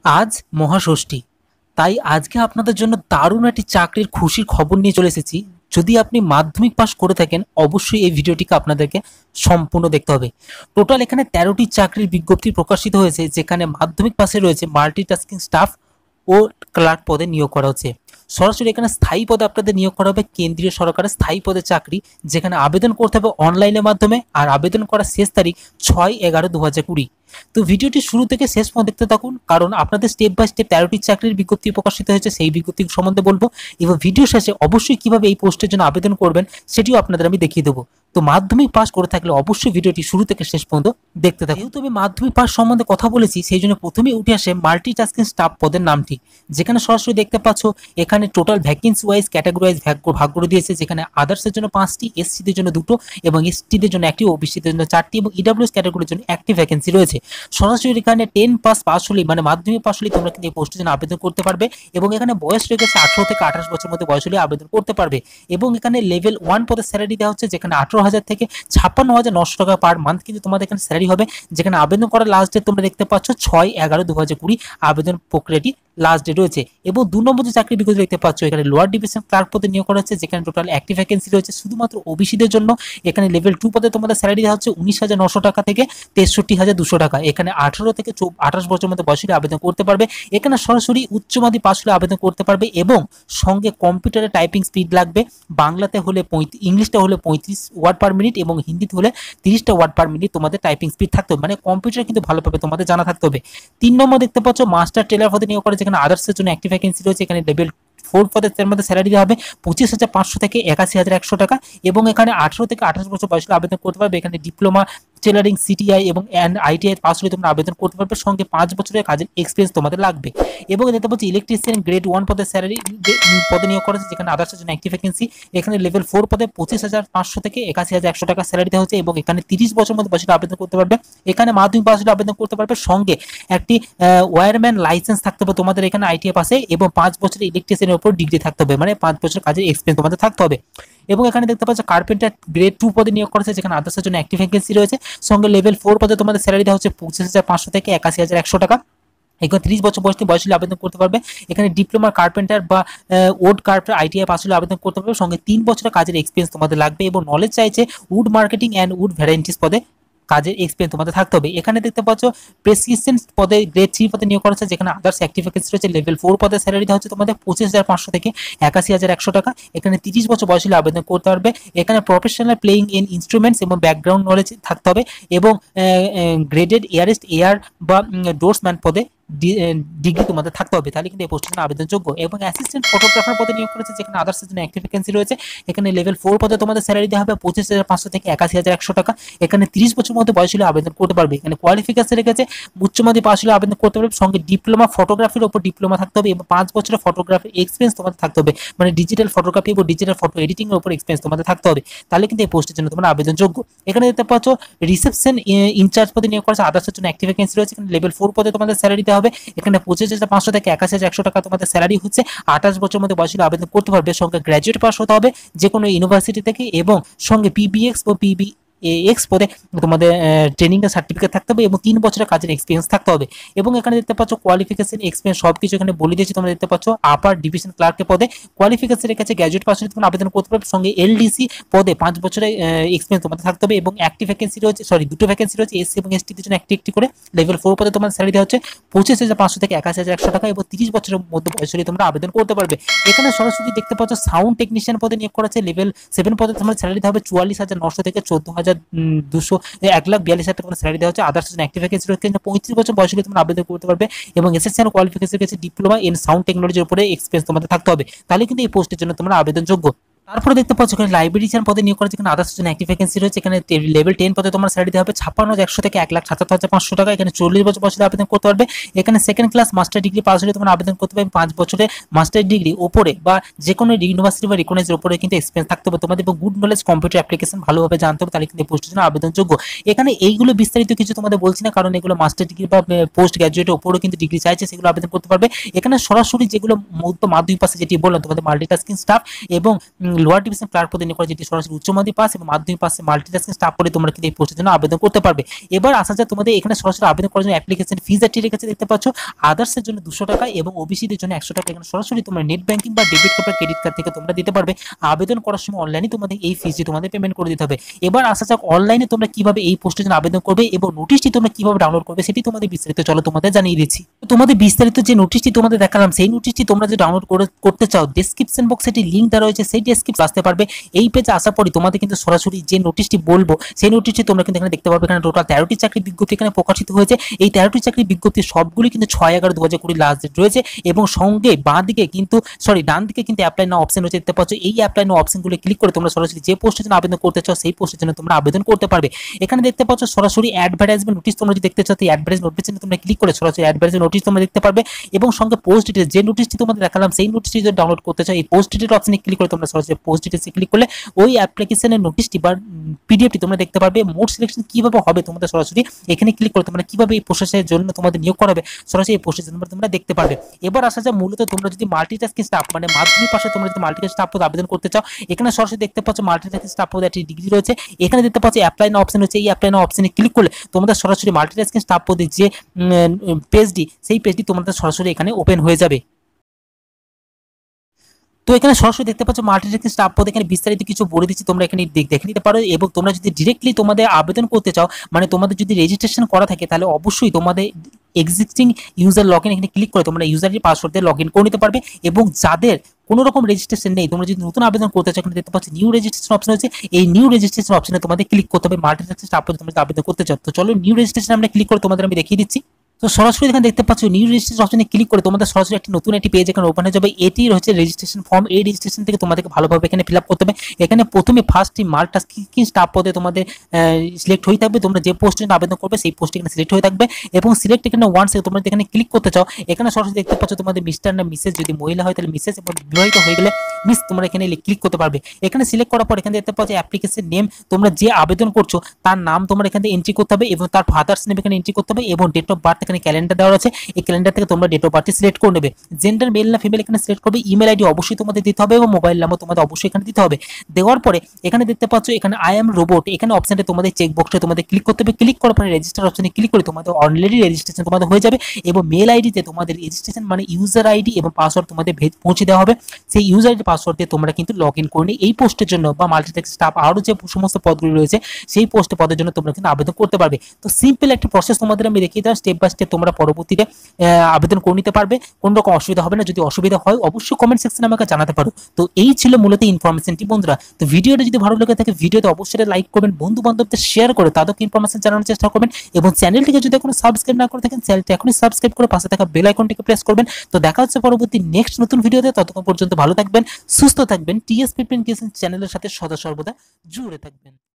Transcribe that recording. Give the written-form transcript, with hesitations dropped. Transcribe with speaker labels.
Speaker 1: আজ মহাষষ্ঠী, তাই আজকে আপনাদের জন্য দারুণ একটি চাকরির খুশির খবর নিয়ে চলে এসেছি। যদি আপনি মাধ্যমিক পাস করে থাকেন অবশ্যই এই ভিডিওটিকে আপনাদেরকে সম্পূর্ণ দেখতে হবে। টোটাল এখানে 13টি চাকরির বিজ্ঞপ্তি প্রকাশিত হয়েছে, যেখানে মাধ্যমিক পাশে রয়েছে মাল্টিটাস্কিং স্টাফ ও ক্লার্ক পদে নিয়োগ করা হচ্ছে। সরাসরি এখানে স্থায়ী পদে আপনাদের নিয়োগ করা হবে, কেন্দ্রীয় সরকারের স্থায়ী পদে চাকরি, যেখানে আবেদন করতে হবে অনলাইনের মাধ্যমে। আর আবেদন করার শেষ তারিখ 6/11/2020। তো ভিডিওটি শুরু থেকে শেষ পর্যন্ত দেখতে থাকুন, কারণ আপনাদের স্টেপ বাই স্টেপ 13টি চাকরির বিজ্ঞপ্তি প্রকাশিত হয়েছে, সেই বিজ্ঞপ্তি সম্বন্ধে বলবো। এবং ভিডিও শেষে অবশ্যই কিভাবে এই পোস্টের জন্য আবেদন করবেন সেটিও আপনাদের আমি দেখিয়ে দেবো। তো মাধ্যমিক পাস করে থাকলে অবশ্যই ভিডিওটি শুরু থেকে শেষ পর্যন্ত দেখতে থাকুন। যেহেতু আমি মাধ্যমিক পাস সম্বন্ধে কথা বলেছি, সেই জন্য প্রথমেই উঠে আসে মাল্টিটাস্কিং স্টাফ পদের নামটি, যেখানে সরাসরি দেখতে পাচ্ছ এখানে total vacancy wise category wise ভাগ করে দিয়েছে, যেখানে আদার্সের জন্য 5টি, এসসিদের জন্য 2টো এবং এসটিদের জন্য 1টি, ওবিসিদের জন্য 4টি এবং ইডব্লিউএস ক্যাটাগরির জন্য 1টি ভ্যাকেন্সি রয়েছে। সরাসরি এখানে 10 পাস হলেই মানে মাধ্যমিক পাস হলেই তোমরা কিন্তু এই পোস্টের জন্য আবেদন করতে পারবে। এবং এখানে বয়স রেখেছে 18 থেকে 28 বছর মধ্যে বয়স হলে আবেদন করতে পারবে। এবং এখানে লেভেল 1 পদের স্যালারি দেওয়া হচ্ছে, যেখানে 18,000 থেকে 56,900 টাকা পার মান্থ কিন্তু তোমাদের এখানে স্যালারি হবে। যেখানে আবেদন করার লাস্ট ডেট তোমরা দেখতে পাচ্ছ 6/11/2020 আবেদন প্রক্রিয়াটি লাস্ট ডেট রয়েছে। এবং 2 নম্বর যে চাকরি বিজ্ঞপ্তি দেখতে পাচ্ছ, এখানে লোয়ার ডিভিশন ক্লার্ক পদে নিয়োগ করা হচ্ছে, যেখানে টোটাল 1টি ভ্যাকেন্সি রয়েছে শুধুমাত্র ওবিসিদের জন্য। এখানে লেভেল 2 পদে তোমাদের স্যালারি দেওয়া হচ্ছে 19,900 টাকা থেকে 63,200 টাকা। এখানে 18 থেকে 28 বছর মধ্যে বয়স হলে আবেদন করতে পারবে। এখানে সরাসরি উচ্চ মাধ্যমিক পাস হলে আবেদন করতে পারবে এবং সঙ্গে কম্পিউটারে টাইপিং স্পিড লাগবে। বাংলাতে হলে ইংলিশটা হলে 35 ওয়ার্ড পার মিনিট এবং হিন্দিতে হলে 30টা ওয়ার্ড পার মিনিট তোমাদের টাইপিং স্পিড থাকতে হবে, মানে কম্পিউটার কিন্তু ভালোভাবে তোমাদের জানা থাকতে হবে। 3 নম্বর দেখতে পাচ্ছ মাস্টার টেলার পদে নিয়োগ করে, যেখানে আদার্সের জন্য 1টি ভ্যাকেন্সি রয়েছে। এখানে লেভেল 4 পদের মধ্যে স্যালারি দেওয়া হবে 25,500 থেকে 81,100 টাকা। এবং এখানে 18 থেকে 28 বছর বয়স হলে আবেদন করতে পারবে। এখানে ডিপ্লোমা টেলারিং, সিটিআই এবং আইটিআই পাস হলে তোমরা আবেদন করতে পারবে। সঙ্গে 5 বছরের কাজের এক্সপিরিয়েন্স তোমাদের লাগবে। এবং দেখতে পাচ্ছি ইলেকট্রিশিয়ান গ্রেড 1 পদের স্যালারি পদে নিয়োগ করেছে, যেখানে আদার্সের জন্য 1টি ভ্যাকেন্সি। এখানে লেভেল 4 পদে 25,500 থেকে 81,100 টাকা স্যালারি দেওয়া হচ্ছে। এবং এখানে 30 বছর মধ্যে বয়সে আবেদন করতে পারবে। এখানে মাধ্যমিক পাস হলে আবেদন করতে পারবে। সঙ্গে একটি ওয়্যারম্যান লাইসেন্স থাকতে হবে তোমাদের এখানে আইটিআই পাশে, এবং 5 বছরের ইলেকট্রিশিয়ানের উপর ডিগ্রি থাকতে হবে, মানে 5 বছর কাজের এক্সপিরিয়েন্স তোমাদের থাকতে হবে। এবং এখানে দেখতে পাচ্ছ কার্পেন্টার গ্রেড 2 পদে নিয়োগ করেছে, যেখানে আদার্সের জন্য 1টি ভ্যাকেন্সি রয়েছে। সঙ্গে লেভেল 4 পদে তোমাদের স্যালারি দেওয়া হচ্ছে 25,500 থেকে 81,100 টাকা। এখানে 30 বছর বয়স হলে আবেদন করতে পারবে। এখানে ডিপ্লোমা কার্পেন্টার বা উড কার্পেন্টার আইটিআই পাস হলে আবেদন করতে পারবে। সঙ্গে 3 বছরের কাজের এক্সপিরিয়েন্স তোমাদের লাগবে এবং নলেজ চাইছে wood marketing and wood varieties পদে কাজের এক্সপিরিয়েন্স তোমাদের থাকতে হবে। এখানে দেখতে পাচ্ছ প্রেসক্রিপশন পদে গ্রেড 3 পদে নিয়োগ করা হচ্ছে, যেখানে আদার্স অ্যাক্টিভ ভ্যাকেন্সি রয়েছে। লেভেল 4 পদে স্যালারি দেওয়া হচ্ছে তোমাদের 25,500 থেকে 81,100 টাকা। এখানে 30 বছর বয়স হলে আবেদন করতে পারবে। এখানে প্রফেশনাল প্লেইং ইন ইনস্ট্রুমেন্টস এবং ব্যাকগ্রাউন্ড নলেজ থাকতে হবে। এবং গ্রেডেড এয়ারেস্ট এয়ার বা ডোরসম্যান পদে ডিগ্রি তোমাদের থাকতে হবে, তাহলে কিন্তু এই পোস্টের জন্য আবেদনযোগ্য। এবং অ্যাসিস্ট্যান্ট ফটোগ্রাফার পদে নিয়োগ করেছে, যেখানে আদার্সের জন্য অ্যাক্টিভ ভ্যাকেন্সি রয়েছে। এখানে লেভেল 4 পদে তোমাদের স্যালারি দেওয়া হবে 25,500 থেকে 81,100 টাকা। এখানে 30 বছর মধ্যে বয়স হলে আবেদন করতে পারবে। এখানে কোয়ালিফিকেশন রেখেছে উচ্চ মাধ্যমিক পাস হলে আবেদন করতে পারবে। সঙ্গে ডিপ্লোমা ফটোগ্রাফির উপর ডিপ্লোমা থাকতে হবে এবং 5 বছরের ফটোগ্রাফি এক্সপিরিয়েন্স তোমাদের থাকতে হবে, মানে ডিজিটাল ফটোগ্রাফি এবং ডিজিটাল ফটো এডিটিং এর উপর এক্সপিরিয়েন্স তোমাদের থাকতে হবে, তাহলে কিন্তু এই পোস্টের জন্য তোমরা আবেদনযোগ্য। এখানে দেখতে পাচ্ছ রিসেপশন ইনচার্জ পদে নিয়োগ করেছে, আদার্সের জন্য অ্যাক্টিভ ভ্যাকেন্সি রয়েছে। এখানে লেভেল 4 পদে তোমাদের স্যালারি দেওয়া হবে। এখানে 25,500 থেকে 81,100 টাকা তোমাদের স্যালারি হচ্ছে। 28 বছর মধ্যে বয়স হলে আবেদন করতে পারবে। সঙ্গে গ্র্যাজুয়েট পাস হতে হবে যে কোনো ইউনিভার্সিটি থেকে, এবং সঙ্গে পিবিএক্স ও এক্স পদে তোমাদের ট্রেনিং এর সার্টিফিকেট থাকতে হবে এবং 3 বছরের কাজের এক্সপিরিয়েন্স থাকতে হবে। এবং এখানে দেখতে পাচ্ছ কোয়ালিফিকেশন এক্সপিরিয়েন্স সবকিছু এখানে বলে দিয়েছি। তোমরা দেখতে পাচ্ছ আপার ডিভিশন ক্লার্কের পদে কোয়ালিফিকেশনের কাছে গ্র্যাজুয়েট পাস হলে তোমরা আবেদন করতে পারবে। সঙ্গে এলডিসি পদে 5 বছরের এক্সপিরিয়েন্স তোমাদের থাকতে হবে। এবং একটি ভ্যাকেন্সি রয়েছে, দুটো ভ্যাকেন্সি রয়েছে এসসি এবং এসটিদের জন্য একটি করে। লেভেল 4 পদে তোমার স্যালারি দেওয়া হচ্ছে 25,500 থেকে 81,100 টাকা এবং 30 বছরের মধ্যে বয়স হলে তোমরা আবেদন করতে পারবে। এখানে সরাসরি দেখতে পাচ্ছ সাউন্ড টেকনিশিয়ান পদে নিয়োগ করা আছে। লেভেল 7 পদে তোমার স্যালারি দেওয়া হবে 44,900 থেকে 14,200 1,42,000 টাকা স্যালারি দেওয়া হচ্ছে। আদার্স অ্যাক্টিভ ভ্যাকেন্সি রয়েছে 35 বছর বয়স হলে তোমরা আবেদন করতে পারবে। এবং এসএসসি কোয়ালিফিকেশন রয়েছে ডিপ্লোমা ইন সাউন্ড টেকনোলজির উপরে এক্সপিরিয়েন্স তোমাদের থাকতে হবে, তাহলে কিন্তু এই পোস্টের জন্য তোমরা আবেদনযোগ্য। তারপরে দেখতে পাচ্ছ এখানে লাইব্রেরিয়ান পদে নিয়োগ করা, যেখানে আদার্স জন্য অ্যাক্টিভ ভ্যাকেন্সি রয়েছে। এখানে লেভেল 10 পদে তোমার স্যালারি দেওয়া হবে 56,100 থেকে 1,77,500 টাকা। এখানে 40 বছর বয়সে আবেদন করতে পারবে। এখানে second class master degree pass হলে তোমরা আবেদন করতে পারবে। 5 বছরের মাস্টার ডিগ্রি ওপরে বা যে কোনো ইউনিভার্সিটি বা রিকগনাইজের উপরে কিন্তু এক্সপিরিয়েন্স থাকতে হবে তোমাদের, এবং গুড নলেজ কম্পিউটার অ্যাপ্লিকেশন ভালোভাবে জানতে হবে, তাহলে কিন্তু এই পোস্টের জন্য আবেদনযোগ্য। এখানে এইগুলো বিস্তারিত কিছু তোমাদের বলছি না, কারণ এগুলো মাস্টার ডিগ্রি বা পোস্ট গ্র্যাজুয়েটের উপরেও কিন্তু ডিগ্রি চাইছে, সেগুলো আবেদন করতে পারবে। এখানে সরাসরি যেগুলো মাধ্যমিক পাশে যেটি বললাম তোমাদের মাল্টিটাস্কিং স্টাফ এবং লোয়ার ডিভিশন ক্লার্ক পদে নিয়োগ করা, যেটি সরাসরি উচ্চ মাধ্যমিক পাস এবং মাধ্যমিক পাশে মাল্টিটাস্কিং স্টাফ পদে তোমরা কিন্তু এই পোস্টের জন্য আবেদন করতে পারবে। এবার আসা যায় তোমাদের এখানে সরাসরি আবেদন করার জন্য অ্যাপ্লিকেশন ফিজ এর কাছে দেখতে পাচ্ছ, আদার্সের জন্য 200 টাকা এবং ওবিসিদের জন্য 100 টাকা। এখানে সরাসরি তোমরা নেট ব্যাংকিং বা ডেবিট কার্ড বা ক্রেডিট কার্ড থেকে তোমরা দিতে পারবে। আবেদন করার সময় অনলাইনে তোমাদের এই ফিজটি তোমাদের পেমেন্ট করে দিতে হবে। এবার আসা যাক অনলাইনে তোমরা কিভাবে এই পোস্টের জন্য আবেদন করবে এবং নোটিশটি তোমরা কিভাবে ডাউনলোড করবে সেটি তোমাদের বিস্তারিত চলো তোমাদের জানিয়ে দিচ্ছি। তোমাদের বিস্তারিত যে নোটিশটি তোমাদের দেখালাম সেই নোটিশটি তোমরা যে ডাউনলোড করতে চাও ডেসক্রিপশন বক্সে একটি লিংক দেওয়া রয়েছে, সেই ডেসক্রিপশন আসতে পারবে। এই পেজে আসার পরে তোমাদের কিন্তু সরাসরি যে নোটিশটি বলবো সেই নোটিশটি তোমরা কিন্তু এখানে দেখতে পাবে। এখানে টোটাল 13টি চাকরি বিজ্ঞপ্তি এখানে প্রকাশিত হয়েছে। এই 13টি চাকরি বিজ্ঞপ্তি সবগুলি কিন্তু 6/11/2020 লাস্ট ডেট রয়েছে এবং সঙ্গে ডান দিকে কিন্তু অ্যাপ্লাই নাও অপশন রয়েছে দেখতে পাচ্ছ। এই অ্যাপ্লাই নাও অপশনগুলো ক্লিক করে তোমরা সরাসরি যে পোস্টের জন্য আবেদন করতে চাও সেই পোস্টের জন্য তোমরা আবেদন করতে পারবে। এখানে দেখতে পাচ্ছ সরাসরি অ্যাডভার্টাইজমেন্ট নোটিশ তোমরা যদি দেখতে চাও এই অ্যাডভার্টাইজ নোটিশে তোমরা ক্লিক করে সরাসরি অ্যাডভার্টাইজ নোটিশ তোমরা দেখতে পারবে এবং সঙ্গে পোস্ট ডিটেইলস যে নোটিশটি তোমাদের দেখালাম সেই নোটিশটি যদি ডাউনলোড করতে চাও এই পোস্ট ডিটেইলস অপশনে ক্লিক করে তোমরা সরাসরি পোস্ট ডিটেইলসে ক্লিক করলে ওই অ্যাপ্লিকেশনের নোটিশটি বা পিডিএফটি তোমরা দেখতে পারবে। মোড সিলেকশন কিভাবে হবে তোমাদের সরাসরি এখানে ক্লিক করে তোমরা কিভাবে এই প্রসেসের জন্য তোমাদের নিয়োগ করাবে সরাসরি এই প্রসেসের জন্য তোমরা দেখতে পারবে। এবার আসা যায় মূলত তোমরা যদি মাল্টিটাস্কিং স্টাফ মানে মাধ্যমিক পাশে তোমরা যদি মাল্টিটাস্কিং স্টাফ পদে আবেদন করতে চাও এখানে সরাসরি দেখতে পাচ্ছ মাল্টিটাস্কিং স্টাফ পদে একটি ডিগ্রি রয়েছে। এখানে দেখতে পাচ্ছ অ্যাপ্লাই নাও অপশন রয়েছে। এই অ্যাপ্লাই নাও অপশনে ক্লিক করলে তোমাদের সরাসরি মাল্টিটাস্কিং স্টাফ পদে যে পেজটি সেই পেজটি তোমাদের সরাসরি এখানে ওপেন হয়ে যাবে। তো এখানে সরাসরি দেখতে পাচ্ছ মাল্টিটাস্কিং স্টাফ পদে এখানে বিস্তারিত কিছু বলে দিচ্ছি, তোমরা এখানে দেখে নিতে পারো। এবং তোমরা যদি ডিরেক্টলি তোমাদের আবেদন করতে চাও মানে তোমাদের যদি রেজিস্ট্রেশন করা থাকে তাহলে অবশ্যই তোমাদের এক্সিস্টিং ইউজার লগইন এখানে ক্লিক করে তোমরা ইউজারের পাসওয়ার্ড দিয়ে লগইন করে নিতে পারবে। এবং যাদের কোনো রকম রেজিস্ট্রেশন নেই তোমরা যদি নতুন আবেদন করতে চাও এখানে দেখতে পাচ্ছ নিউ রেজিস্ট্রেশন অপশন আছে। এই নিউ রেজিস্ট্রেশন অপশনে তোমাদের ক্লিক করতে হবে মাল্টিটাস্কিং স্টাফ পদে তোমরা আবেদন করতে চাও। তো চলো নিউ রেজিস্ট্রেশন আমরা ক্লিক করে তোমাদের আমি দেখিয়ে দিচ্ছি। তো সরাসরি এখানে দেখতে পাচ্ছ নিউ রেজিস্ট্রেশন অপশনে ক্লিক করে তোমাদের সরাসরি নতুন একটি পেজ এখানে ওপেন হয়ে যাবে। এটি হচ্ছে রেজিস্ট্রেশন ফর্ম। এই রেজিস্ট্রেশন থেকে তোমাদেরকে ভালোভাবে এখানে ফিল আপ করতে হবে। এখানে প্রথমে ফার্স্টটি মাল্টিটাস্কিং স্টাফ পদে তোমাদের সিলেক্ট হয়ে থাকবে। তোমরা যে পোস্টে আবেদন করবে সেই পোস্টে এখানে সিলেক্ট হয়ে থাকবে এবং সিলেক্ট এখানে ওয়ান্স তোমরা এখানে ক্লিক করতে চাও এখানে সরাসরি দেখতে পাচ্ছ তোমাদের মিস্টার না মিসেস, যদি মহিলা হয় তাহলে মিসেস এবং বিবাহিত হয়ে গেলে মিস তোমরা এখানে ক্লিক করতে পারবে। এখানে সিলেক্ট করার পর এখানে দেখতে পাচ্ছ অ্যাপ্লিকেশন নেম, তোমরা যে আবেদন করছো তার নাম তোমরা এখানে এন্ট্রি করতে হবে এবং তার ফাদার্স নেম এখানে এন্ট্রি করতে হবে এবং ডেট অফ বার্থ এখানে ক্যালেন্ডার দেওয়া আছে। এই ক্যালেন্ডার থেকে তোমরা ডেট অফ বার্থ সিলেক্ট করে নেবে। জেন্ডার মেল না ফিমেল এখানে সিলেক্ট করবে। ইমেল আইডি অবশ্যই তোমাদের দিতে হবে এবং মোবাইল নাম্বার তোমাদের অবশ্যই এখানে দিতে হবে। দেওয়ার পরে এখানে দেখতে পাচ্ছ এখানে আই এম রোবট এখানে অপশনটা তোমাদের চেক বক্সে তোমাদের ক্লিক করতে হবে। ক্লিক করার পরে রেজিস্টার অপশনে ক্লিক করে তোমাদের অলরেডি রেজিস্ট্রেশন তোমাদের হয়ে যাবে এবং মেল আইডিতে তোমাদের রেজিস্ট্রেশন মানে ইউজার আইডি এবং পাসওয়ার্ড তোমাদের পৌঁছে দেওয়া হবে। সেই ইউজার আইডি পাসওয়ার্ড দিয়ে তোমরা কিন্তু লগ ইন করে নিয়ে এই পোস্টের জন্য বা মাল্টিটাস্কিং স্টাফ আরও যে সমস্ত পদগুলি রয়েছে সেই পোস্টে পদের জন্য তোমরা কিন্তু আবেদন করতে পারবে। তো সিম্পল একটা প্রসেস তোমাদের আমি দেখিয়ে দেওয়া, স্টেপ বাই স্টেপ তোমরা পরবর্তীতে আবেদন করে নিতে পারবে। কোনো রকম অসুবিধা হবে না। যদি অসুবিধা হয় অবশ্যই কমেন্ট সেকশনে আমাকে জানাতে পারো। তো এই ছিল মূলত ইনফরমেশনটি বন্ধুরা। তো ভিডিওটা যদি ভালো লেগে থাকে ভিডিওতে অবশ্যই লাইক করবেন, বন্ধু বান্ধবদের শেয়ার করে তাদেরকে ইনফরমেশন জানানোর চেষ্টা করবেন এবং চ্যানেলটিকে যদি এখনো সাবস্ক্রাইব না করে থাকেন চ্যানেলটি এখনই সাবস্ক্রাইব করে পাশে থাকা বেল আইকনটিকে প্রেস করবেন। তো দেখা হচ্ছে পরবর্তী নেক্সট নতুন ভিডিওতে। ততক্ষণ পর্যন্ত ভালো থাকবেন, সুস্থ থাকবেন, টিএস প্রিপারেশন চ্যানেলের সাথে সদা সর্বদা জুড়ে থাকবেন।